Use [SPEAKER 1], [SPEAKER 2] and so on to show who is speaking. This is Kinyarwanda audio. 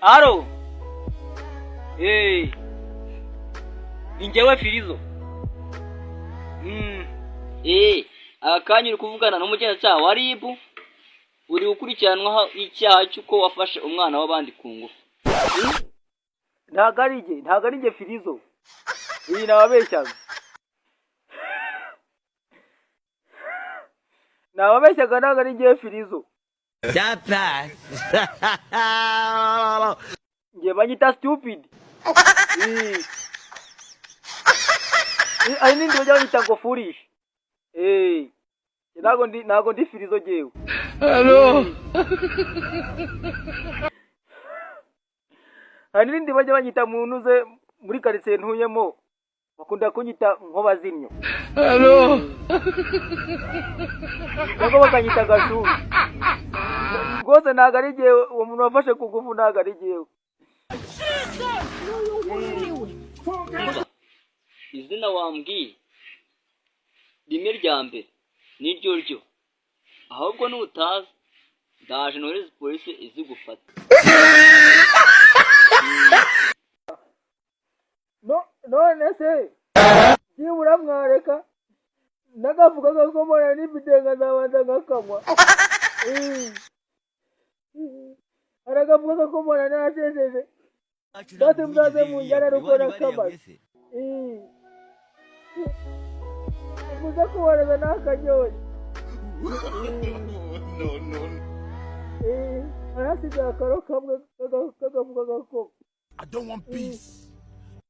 [SPEAKER 1] Aro. Ningewe Firizo. Akanya uri kuvugana n'umugenzacyaha wa RIB uri gukurikiranwaho icyaha cy'uko wafashe umwana w'abandi ku ngufu. Ntago ari nge Firizo. Iyi nababeshyaga. Nababeshyaga ntago ari nge Firizo. Nge banyita stupid. Ari nindi bajya banyita ngo foolish. Ntago ndi Firizo jewe.
[SPEAKER 2] Hello.
[SPEAKER 1] Hari nindi bajya banyita munuze muri quartier ntuyemo. Bakunda kunyita nkobazinyo.
[SPEAKER 2] Hello.
[SPEAKER 1] Ntago bakanyita gashu. Rwose ntago ari jewe uwo muntu wafashe ku ngufu ntago ari jewe. Izina wambwiye rimwe rya mbere niryo ryo, ahubwo n'utazi ndaje nohereza polisi izigufata. None se byibura mwareka nagavuga ko mbona n'ibitenga zabanza ngakamwa. Aragavuga ko mbona najejeje date mzaze munjana rukora kabazi. Muza kubareza n'akanyoye.
[SPEAKER 2] No.
[SPEAKER 1] Arasigaye akaro kamwe kagavuga ko
[SPEAKER 2] I don't want peace.